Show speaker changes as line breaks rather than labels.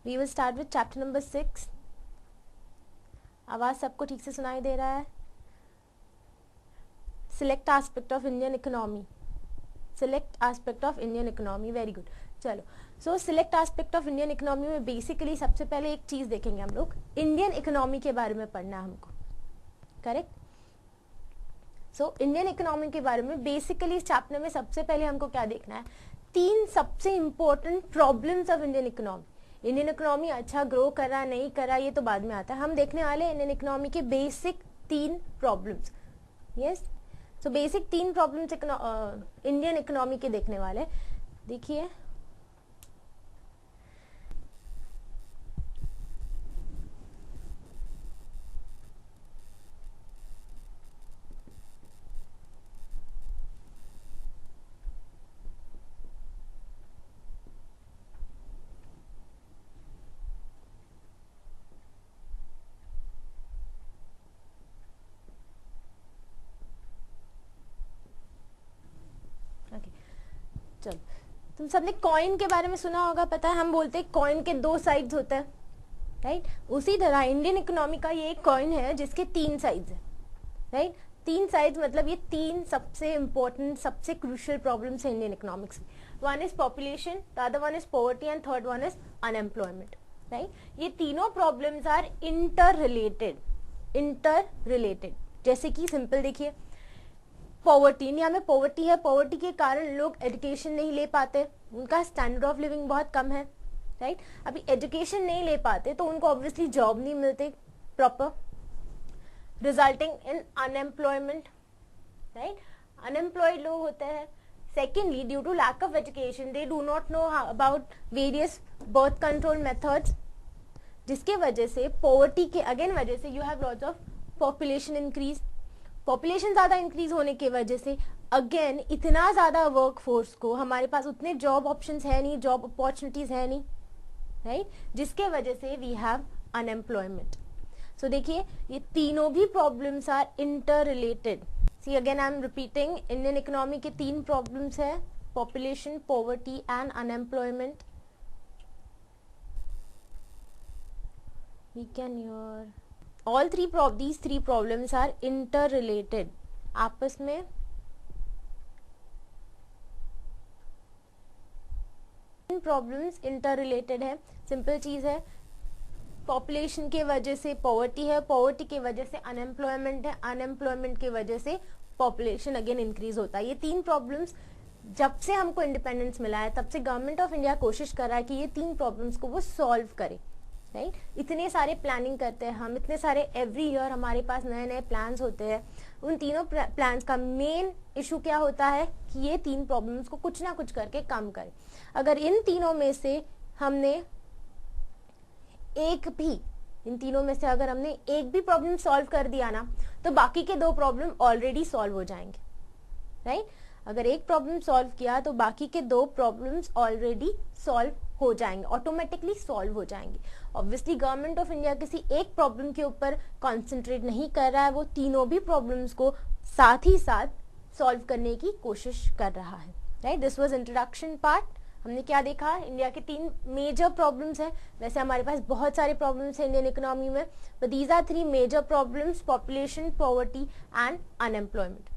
We will start with chapter number 6। आवाज सबको ठीक से सुनाई दे रहा है? Select aspect of Indian economy, select aspect of Indian economy, very good. चलो, so select aspect of Indian economy में बेसिकली सबसे पहले एक चीज देखेंगे हम लोग, इंडियन इकोनॉमी के बारे में पढ़ना है हमको, करेक्ट। सो इंडियन इकोनॉमी के बारे में बेसिकली इस चैप्टर में सबसे पहले हमको क्या देखना है, तीन सबसे important problems of Indian economy. Indian economy अच्छा ग्रो कर रहा नहीं कर रहा ये तो बाद में आता है, हम देखने वाले इंडियन इकोनॉमी के बेसिक तीन प्रॉब्लम्स। यस, सो बेसिक तीन प्रॉब्लम्स इंडियन इकोनॉमी के देखने वाले। देखिए, चलो, तुम सबने कॉइन के बारे में सुना होगा, पता है हम बोलते हैं कॉइन के दो साइड्स होते हैं, राइट। उसी तरह इंडियन इकोनॉमी का ये एक कॉइन है जिसके तीन साइड्स है, राइट। तीन साइड्स मतलब ये तीन सबसे इंपॉर्टेंट सबसे क्रूशियल प्रॉब्लम्स है इंडियन इकोनॉमिक्स में। One is population, the other one is poverty and third one is unemployment, right. ये तीनों प्रॉब्लम्स आर इंटर रिलेटेड। जैसे कि सिंपल देखिए, पॉवर्टी, इंडिया में पॉवर्टी है, पॉवर्टी के कारण लोग एजुकेशन नहीं ले पाते, उनका स्टैंडर्ड ऑफ लिविंग बहुत कम है, राइट। अभी एजुकेशन नहीं ले पाते तो उनको ऑब्वियसली जॉब नहीं मिलते proper, resulting in unemployment, right. Unemployed लोग होते हैं। Secondly, due to lack of education they do not know about various birth control methods, जिसके वजह से पॉवर्टी के अगेन वजह से you have lots of population increase. Population ज्यादा इंक्रीज होने की वजह से अगेन इतना ज्यादा वर्क फोर्स को हमारे पास उतने जॉब ऑप्शंस है नहीं, जॉब अपॉर्चुनिटीज है नहीं, राइट, जिसके वजह से वी हैव अनएम्प्लॉयमेंट। सो देखिए, ये तीनों भी problems are inter related. See again I am repeating, Indian economy के तीन प्रॉब्लम्स है, population, poverty and unemployment. We can your all these three problems are interrelated, आपस में प्रॉब्लम्स इंटररिलेटेड है। सिंपल चीज है, पॉपुलेशन के वजह से पॉवर्टी है, पॉवर्टी के वजह से अनएम्प्लॉयमेंट है, अनएम्प्लॉयमेंट के वजह से पॉपुलेशन अगेन इंक्रीज होता है। ये तीन प्रॉब्लम्स जब से हमको इंडिपेंडेंस मिला है तब से गवर्नमेंट ऑफ इंडिया कोशिश कर रहा है कि ये तीन प्रॉब्लम्स को वो सॉल्व करे, राइट। इतने सारे प्लानिंग करते हैं हम, इतने सारे एवरी ईयर हमारे पास नए नए प्लान्स होते हैं। उन तीनों प्लान्स का मेन इशू क्या होता है कि ये तीन प्रॉब्लम्स को कुछ ना कुछ करके कम करें। अगर इन तीनों में से हमने एक भी प्रॉब्लम सॉल्व कर दिया ना, तो बाकी के दो प्रॉब्लम ऑलरेडी सॉल्व हो जाएंगे, राइट। अगर एक प्रॉब्लम सॉल्व किया तो बाकी के दो प्रॉब्लम्स ऑलरेडी सॉल्व हो जाएंगे, ऑटोमेटिकली सॉल्व हो जाएंगे। ऑब्वियसली गवर्नमेंट ऑफ इंडिया किसी एक प्रॉब्लम के ऊपर कॉन्सेंट्रेट नहीं कर रहा है, वो तीनों भी प्रॉब्लम्स को साथ ही साथ सॉल्व करने की कोशिश कर रहा है, right. This was introduction part. हमने क्या देखा, इंडिया के तीन मेजर प्रॉब्लम्स हैं। वैसे हमारे पास बहुत सारे प्रॉब्लम्स हैं इंडियन इकोनॉमी में, but these are three major problems, population, poverty and unemployment.